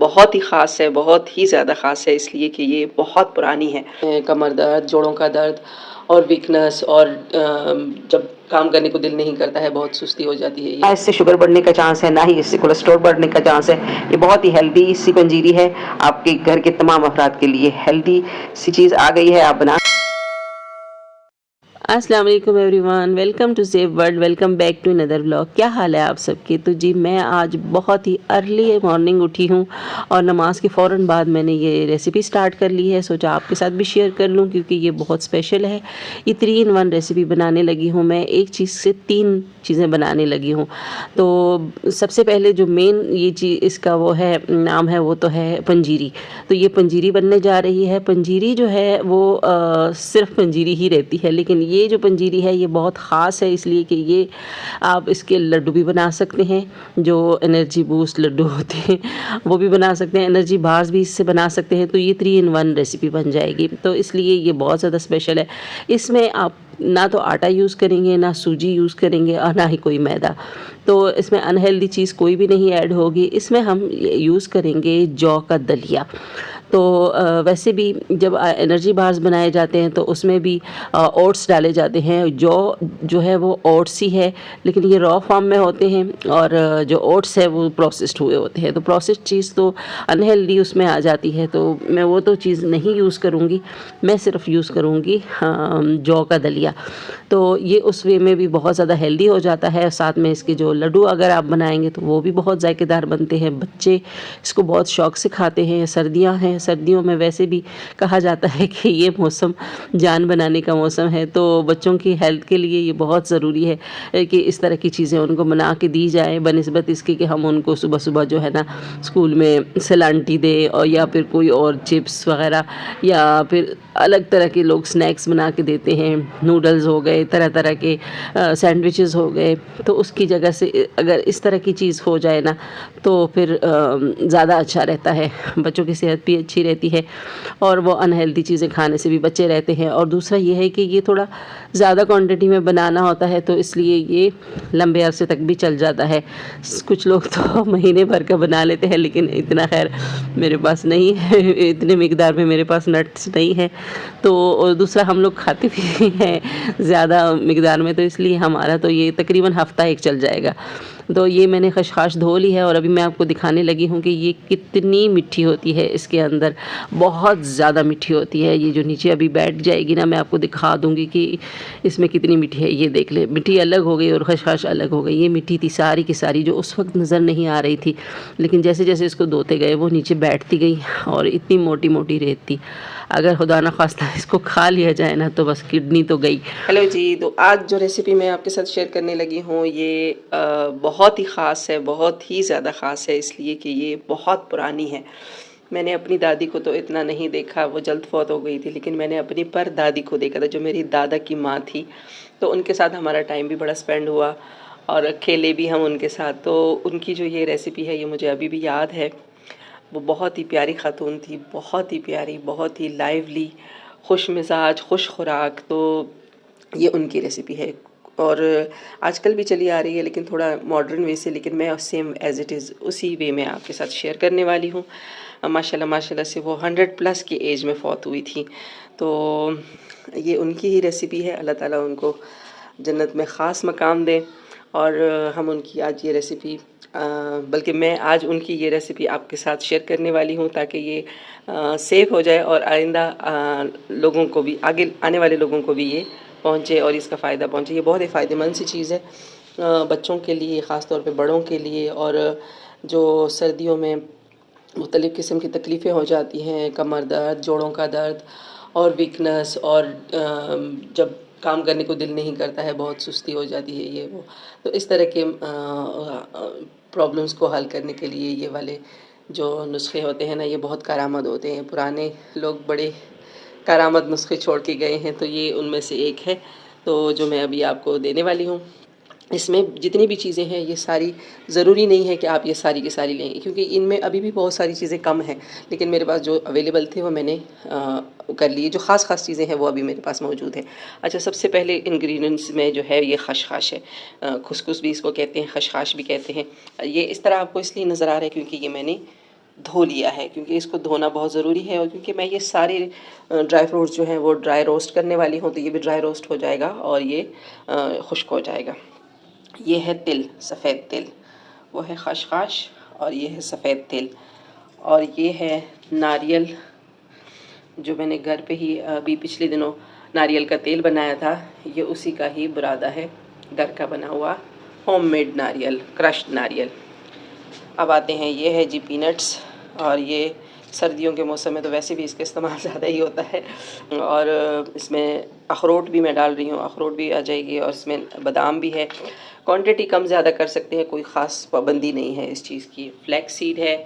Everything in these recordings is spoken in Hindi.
बहुत ही ख़ास है, बहुत ही ज़्यादा ख़ास है इसलिए कि ये बहुत पुरानी है। कमर दर्द, जोड़ों का दर्द और वीकनेस और जब काम करने को दिल नहीं करता है, बहुत सुस्ती हो जाती है। ना इससे शुगर बढ़ने का चांस है, ना ही इससे कोलेस्ट्रॉल बढ़ने का चांस है। ये बहुत ही हेल्दी सी पंजीरी है, आपके घर के तमाम अफराद के लिए हेल्दी सी चीज़ आ गई है। आप बना अस्सलाम वालेकुम everyone, welcome to Save World, welcome back to another vlog. क्या हाल है आप सबके? तो जी मैं आज बहुत ही अर्ली मॉर्निंग उठी हूँ और नमाज के फ़ौरन बाद मैंने ये रेसिपी स्टार्ट कर ली है। सोचा आपके साथ भी शेयर कर लूँ क्योंकि ये बहुत स्पेशल है। ये 3 in 1 रेसिपी बनाने लगी हूँ मैं, एक चीज़ से 3 चीज़ें बनाने लगी हूँ। तो सबसे पहले जो मेन ये चीज़ इसका वो है नाम है, वो तो है पंजीरी। तो ये पंजीरी बनने जा रही है। पंजीरी जो है वो सिर्फ पंजीरी ही रहती है, लेकिन ये जो पंजीरी है ये बहुत ख़ास है इसलिए कि ये आप इसके लड्डू भी बना सकते हैं, जो एनर्जी बूस्ट लड्डू होते हैं वो भी बना सकते हैं, एनर्जी बार्स भी इससे बना सकते हैं। तो ये 3 in 1 रेसिपी बन जाएगी, तो इसलिए ये बहुत ज़्यादा स्पेशल है। इसमें आप ना तो आटा यूज़ करेंगे, ना सूजी यूज़ करेंगे और ना ही कोई मैदा। तो इसमें अनहेल्दी चीज़ कोई भी नहीं ऐड होगी। इसमें हम यूज़ करेंगे जौ का दलिया। तो वैसे भी जब एनर्जी बार्स बनाए जाते हैं तो उसमें भी ओट्स डाले जाते हैं। जौ जो है वो ओट्स ही है, लेकिन ये रॉ फॉर्म में होते हैं और जो ओट्स है वो प्रोसेस्ड हुए होते हैं। तो प्रोसेस्ड चीज़ तो अनहेल्दी उसमें आ जाती है, तो मैं वो तो चीज़ नहीं यूज़ करूँगी। मैं सिर्फ यूज़ करूँगी जौ का दलिया। तो ये उस वे में भी बहुत ज़्यादा हेल्दी हो जाता है। साथ में इसके जो लड्डू अगर आप बनाएंगे तो वो भी बहुत जायकेदार बनते हैं। बच्चे इसको बहुत शौक से खाते हैं। सर्दियाँ हैं, सर्दियों में वैसे भी कहा जाता है कि ये मौसम जान बनाने का मौसम है, तो बच्चों की हेल्थ के लिए ये बहुत ज़रूरी है कि इस तरह की चीज़ें उनको बना के दी जाए, बनिस्बत इसके कि हम उनको सुबह सुबह जो है ना स्कूल में सलांटी दें और या फिर कोई और चिप्स वगैरह या फिर अलग तरह के लोग स्नैक्स बना के देते हैं। नूडल्स हो गए, तरह तरह के सैंडविचेस हो गए। तो उसकी जगह से अगर इस तरह की चीज़ हो जाए ना तो फिर ज़्यादा अच्छा रहता है। बच्चों की सेहत भी अच्छी रहती है और वो अनहेल्दी चीज़ें खाने से भी बचे रहते हैं। और दूसरा ये है कि ये थोड़ा ज़्यादा क्वांटिटी में बनाना होता है, तो इसलिए ये लंबे अरसे तक भी चल जाता है। कुछ लोग तो महीने भर का बना लेते हैं, लेकिन इतना खैर मेरे पास नहीं है, इतने मिकदार में मेरे पास नट्स नहीं है। तो और दूसरा हम लोग खाते भी हैं ज़्यादा मिकदार में, तो इसलिए हमारा तो ये तकरीबन हफ़्ता एक चल जाएगा। तो ये मैंने खशखाश धो ली है और अभी मैं आपको दिखाने लगी हूँ कि ये कितनी मीठी होती है। इसके अंदर बहुत ज़्यादा मीठी होती है। ये जो नीचे अभी बैठ जाएगी ना, मैं आपको दिखा दूँगी कि इसमें कितनी मीठी है। ये देख ले, मिट्टी अलग हो गई और खशखाश अलग हो गई। ये मिट्टी थी सारी की सारी, जो उस वक्त नज़र नहीं आ रही थी, लेकिन जैसे जैसे इसको धोते गए वो नीचे बैठती गई और इतनी मोटी मोटी रेत थी। अगर खुदा ना खास्ता इसको खा लिया जाए ना तो बस किडनी तो गई। हेलो जी, तो आज जो रेसिपी मैं आपके साथ शेयर करने लगी हूँ ये बहुत ही ख़ास है, बहुत ही ज़्यादा ख़ास है इसलिए कि ये बहुत पुरानी है। मैंने अपनी दादी को तो इतना नहीं देखा, वो जल्द फौत हो गई थी, लेकिन मैंने अपनी परदादी को देखा था, जो मेरी दादा की माँ थी। तो उनके साथ हमारा टाइम भी बड़ा स्पेंड हुआ और खेले भी हम उनके साथ। तो उनकी जो ये रेसिपी है ये मुझे अभी भी याद है। वो बहुत ही प्यारी खातून थी, बहुत ही प्यारी, बहुत ही लाइवली, खुश मिजाज, खुश खुराक। तो ये उनकी रेसिपी है और आजकल भी चली आ रही है, लेकिन थोड़ा मॉडर्न वे से, लेकिन मैं सेम एज़ इट इज़ उसी वे में आपके साथ शेयर करने वाली हूँ। माशाल्लाह माशाल्लाह से वो 100+ की एज में फ़ौत हुई थी। तो ये उनकी ही रेसिपी है। अल्लाह ताला उनको जन्नत में ख़ास मकाम दे और हम उनकी आज ये रेसिपी बल्कि मैं आज उनकी ये रेसिपी आपके साथ शेयर करने वाली हूँ ताकि ये सेव हो जाए और आइंदा लोगों को भी, आगे आने वाले लोगों को भी ये पहुँचे और इसका फ़ायदा पहुँचे। ये बहुत ही फ़ायदेमंद सी चीज़ है बच्चों के लिए, ख़ास तौर पे बड़ों के लिए। और जो सर्दियों में मुख्तलिफ़ किस्म की तकलीफ़ें हो जाती हैं, कमर दर्द, जोड़ों का दर्द और वीकनेस और जब काम करने को दिल नहीं करता है, बहुत सुस्ती हो जाती है, ये वो। तो इस तरह के प्रॉब्लम्स को हल करने के लिए ये वाले जो नुस्खे होते हैं ना, ये बहुत कारआमद होते हैं। पुराने लोग बड़े कारआमद नुस्खे छोड़ के गए हैं, तो ये उनमें से एक है। तो जो मैं अभी आपको देने वाली हूँ, इसमें जितनी भी चीज़ें हैं ये सारी, ज़रूरी नहीं है कि आप ये सारी की सारी लेंगे, क्योंकि इनमें अभी भी बहुत सारी चीज़ें कम हैं, लेकिन मेरे पास जो अवेलेबल थे वो मैंने कर लिए। जो ख़ास चीज़ें हैं वो अभी मेरे पास मौजूद है। अच्छा, सबसे पहले इंग्रेडिएंट्स में जो है ये खशखाश है। खुसखुस भी इसको कहते हैं, खशखाश भी कहते हैं। ये इस तरह आपको इसलिए नज़र आ रहा है क्योंकि ये मैंने धो लिया है, क्योंकि इसको धोना बहुत ज़रूरी है। और क्योंकि मैं ये सारे ड्राई फ्रूट्स जो हैं वो ड्राई रोस्ट करने वाली हूँ, तो ये भी ड्राई रोस्ट हो जाएगा और ये खुश्क हो जाएगा। ये है तिल, सफ़ेद तिल, वो है खसखस, और ये है सफ़ेद तिल, और ये है नारियल, जो मैंने घर पे ही अभी पिछले दिनों नारियल का तेल बनाया था, ये उसी का ही बुरादा है, घर का बना हुआ होममेड नारियल, क्रश्ड नारियल। अब आते हैं, ये है जी पीनट्स, और ये सर्दियों के मौसम में तो वैसे भी इसका इस्तेमाल ज़्यादा ही होता है। और इसमें अखरोट भी मैं डाल रही हूँ, अखरोट भी आ जाएगी, और इसमें बादाम भी है। क्वांटिटी कम ज़्यादा कर सकते हैं, कोई ख़ास पाबंदी नहीं है इस चीज़ की। फ्लैक्स सीड है,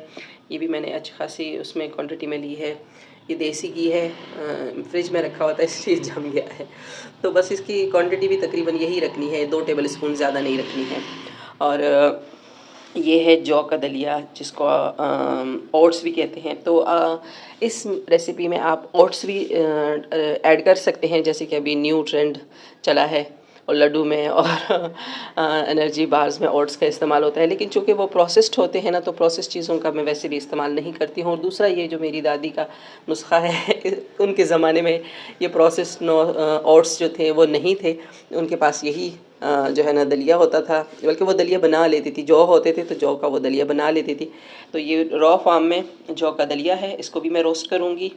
ये भी मैंने अच्छी खासी उसमें क्वांटिटी में ली है। ये देसी घी है, फ्रिज में रखा हुआ था इसलिए जम गया है, तो बस इसकी क्वांटिटी भी तकरीबन यही रखनी है, 2 टेबल स्पून, ज़्यादा नहीं रखनी है। और ये है जौ का दलिया, जिसको ओट्स भी कहते हैं। तो इस रेसिपी में आप ओट्स भी ऐड कर सकते हैं, जैसे कि अभी न्यू ट्रेंड चला है और लड्डू में और एनर्जी बार्स में ओट्स का इस्तेमाल होता है। लेकिन चूँकि वो प्रोसेस्ड होते हैं ना, तो प्रोसेस्ड चीज़ों का मैं वैसे भी इस्तेमाल नहीं करती हूँ। और दूसरा, ये जो मेरी दादी का नुस्खा है उनके ज़माने में ये प्रोसेस्ड ओट्स जो थे वो नहीं थे, उनके पास यही जो है ना दलिया होता था, बल्कि वो दलिया बना लेती थी, जौ होते थे तो जौ का वो दलिया बना लेती थी। तो ये रॉ फॉर्म में जौ का दलिया है, इसको भी मैं रोस्ट करूँगी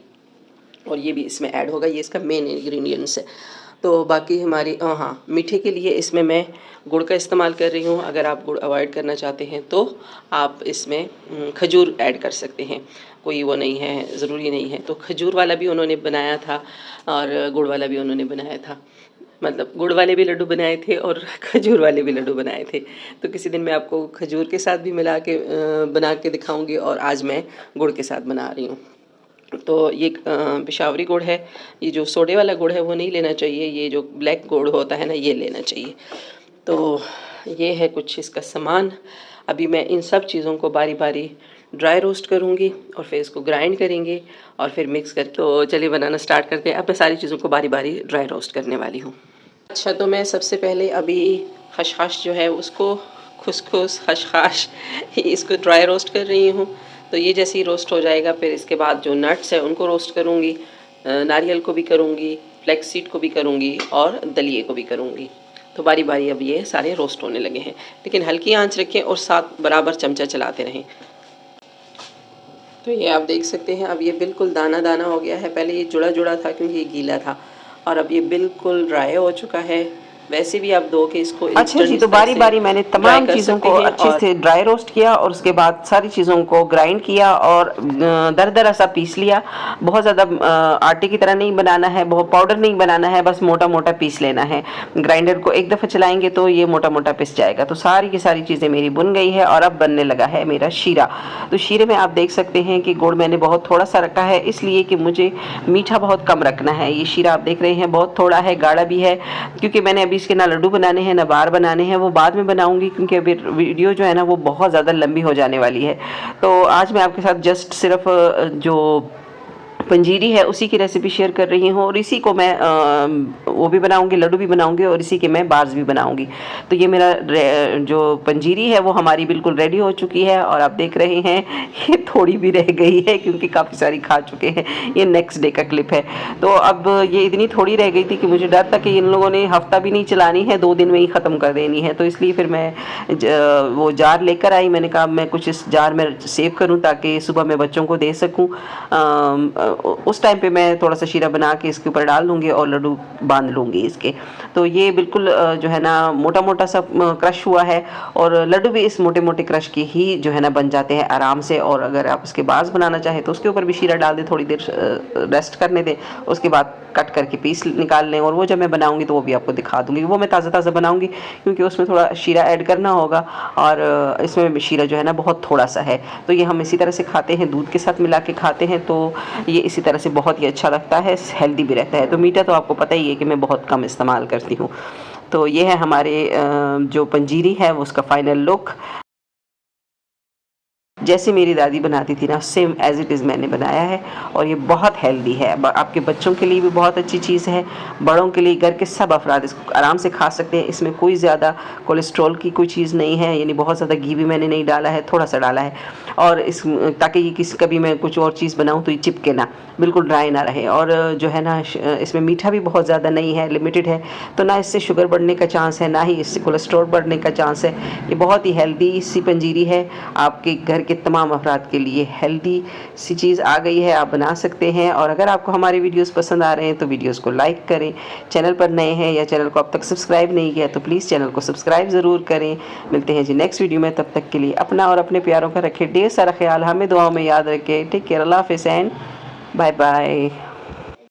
और ये भी इसमें ऐड होगा, ये इसका मेन इंग्रेडिएंट्स है। तो बाकी हमारी हाँ, मीठे के लिए इसमें मैं गुड़ का इस्तेमाल कर रही हूँ। अगर आप गुड़ अवॉइड करना चाहते हैं तो आप इसमें खजूर ऐड कर सकते हैं, कोई वो नहीं है, ज़रूरी नहीं है। तो खजूर वाला भी उन्होंने बनाया था और गुड़ वाला भी उन्होंने बनाया था, मतलब गुड़ वाले भी लड्डू बनाए थे और खजूर वाले भी लड्डू बनाए थे। तो किसी दिन मैं आपको खजूर के साथ भी मिला के बना के दिखाऊंगी, और आज मैं गुड़ के साथ बना रही हूँ। तो ये पेशावरी गुड़ है, ये जो सोडे वाला गुड़ है वो नहीं लेना चाहिए, ये जो ब्लैक गुड़ होता है ना, ये लेना चाहिए। तो ये है कुछ इसका सामान। अभी मैं इन सब चीज़ों को बारी बारी ड्राई रोस्ट करूँगी और फिर इसको ग्राइंड करेंगे और फिर मिक्स करके, तो चलिए बनाना स्टार्ट करते हैं। अब मैं सारी चीज़ों को बारी बारी ड्राई रोस्ट करने वाली हूँ। अच्छा, तो मैं सबसे पहले अभी खसखस जो है उसको खसखस इसको ड्राई रोस्ट कर रही हूँ। तो ये जैसे ही रोस्ट हो जाएगा, फिर इसके बाद जो नट्स है उनको रोस्ट करूँगी, नारियल को भी करूँगी, फ्लैक्स सीड को भी करूँगी और दलिए को भी करूँगी। तो बारी बारी अब ये सारे रोस्ट होने लगे हैं, लेकिन हल्की आंच रखें और साथ बराबर चमचा चलाते रहें। तो ये आप देख सकते हैं, अब ये बिल्कुल दाना दाना हो गया है। पहले ये जुड़ा जुड़ा था क्योंकि ये गीला था, और अब ये बिल्कुल ड्राई हो चुका है। वैसे भी आप धो के इसको अच्छा जी, तो बारी बारी मैंने तमाम चीज़ों को अच्छे से ड्राई रोस्ट किया और उसके बाद सारी चीज़ों को ग्राइंड किया और दरदरा सा पीस लिया। बहुत ज़्यादा आटे की तरह नहीं बनाना है, बहुत पाउडर नहीं बनाना है, बस मोटा मोटा पीस लेना है। ग्राइंडर को एक दफ़ा चलाएंगे तो ये मोटा मोटा पिस जाएगा। तो सारी की सारी चीज़ें मेरी बुन गई है और अब बनने लगा है मेरा शीरा। तो शीरे में आप देख सकते हैं कि गुड़ मैंने बहुत थोड़ा सा रखा है, इसलिए कि मुझे मीठा बहुत कम रखना है। ये शीरा आप देख रहे हैं बहुत थोड़ा है, गाढ़ा भी है, क्योंकि मैंने अभी इसके ना लड्डू बनाने हैं ना बार बनाने हैं, वो बाद में बनाऊंगी, क्योंकि अभी वीडियो जो है ना वो बहुत ज़्यादा लंबी हो जाने वाली है। तो आज मैं आपके साथ जस्ट सिर्फ जो पंजीरी है उसी की रेसिपी शेयर कर रही हूँ, और इसी को मैं वो भी बनाऊंगी, लड्डू भी बनाऊंगी और इसी के मैं बार्स भी बनाऊंगी। तो ये मेरा जो पंजीरी है वो हमारी बिल्कुल रेडी हो चुकी है, और आप देख रहे हैं ये थोड़ी भी रह गई है क्योंकि काफ़ी सारी खा चुके हैं। ये नेक्स्ट डे का क्लिप है। तो अब ये इतनी थोड़ी रह गई थी कि मुझे डर था कि इन लोगों ने हफ्ता भी नहीं चलानी है, 2 दिन में ही ख़त्म कर देनी है। तो इसलिए फिर मैं वो जार लेकर आई। मैंने कहा मैं कुछ इस जार में सेव करूँ ताकि सुबह मैं बच्चों को दे सकूँ। उस टाइम पे मैं थोड़ा सा शीरा बना के इसके ऊपर डाल दूँगी और लड्डू बांध लूँगी इसके। तो ये बिल्कुल जो है ना मोटा मोटा सा क्रश हुआ है, और लड्डू भी इस मोटे मोटे क्रश के ही जो है ना बन जाते हैं आराम से। और अगर आप इसके बार्स बनाना चाहें तो उसके ऊपर भी शीरा डाल दें, थोड़ी देर रेस्ट करने दें, उसके बाद कट करके पीस निकाल लें। और वो जब मैं बनाऊंगी तो वो भी आपको दिखा दूंगी। वो मैं ताज़ा ताज़ा बनाऊंगी क्योंकि उसमें थोड़ा शीरा ऐड करना होगा, और इसमें शीरा जो है ना बहुत थोड़ा सा है। तो ये हम इसी तरह से खाते हैं, दूध के साथ मिला के खाते हैं, तो ये इसी तरह से बहुत ही अच्छा लगता है, हेल्दी भी रहता है। तो मीठा तो आपको पता ही है कि मैं बहुत कम इस्तेमाल करती हूँ। तो ये है हमारे जो पंजीरी है वो उसका फाइनल लुक। जैसे मेरी दादी बनाती थी ना, सेम एज इट इज़ मैंने बनाया है। और ये बहुत हेल्दी है, आपके बच्चों के लिए भी बहुत अच्छी चीज़ है, बड़ों के लिए, घर के सब अफराद इसको आराम से खा सकते हैं। इसमें कोई ज़्यादा कोलेस्ट्रॉल की कोई चीज़ नहीं है, यानी बहुत ज़्यादा घी भी मैंने नहीं डाला है, थोड़ा सा डाला है। और इस ताकि ये किसी कभी मैं कुछ और चीज़ बनाऊँ तो ये चिपके ना, बिल्कुल ड्राई ना रहे। और जो है ना, इसमें मीठा भी बहुत ज़्यादा नहीं है, लिमिटेड है, तो ना इससे शुगर बढ़ने का चांस है, ना ही इससे कोलेस्ट्रॉल बढ़ने का चांस है। ये बहुत ही हेल्दी सी पंजीरी है, आपके घर के तमाम अफराद के लिए हेल्दी सी चीज़ आ गई है, आप बना सकते हैं। और अगर आपको हमारे वीडियोस पसंद आ रहे हैं तो वीडियोस को लाइक करें, चैनल पर नए हैं या चैनल को अब तक सब्सक्राइब नहीं किया तो प्लीज़ चैनल को सब्सक्राइब ज़रूर करें। मिलते हैं जी नेक्स्ट वीडियो में, तब तक के लिए अपना और अपने प्यारों का रखें ढेर सारा ख्याल, हमें दुआओं में याद रखें। टेक केयर, अल्लाह हाफ़िज़ एंड बाय बाय।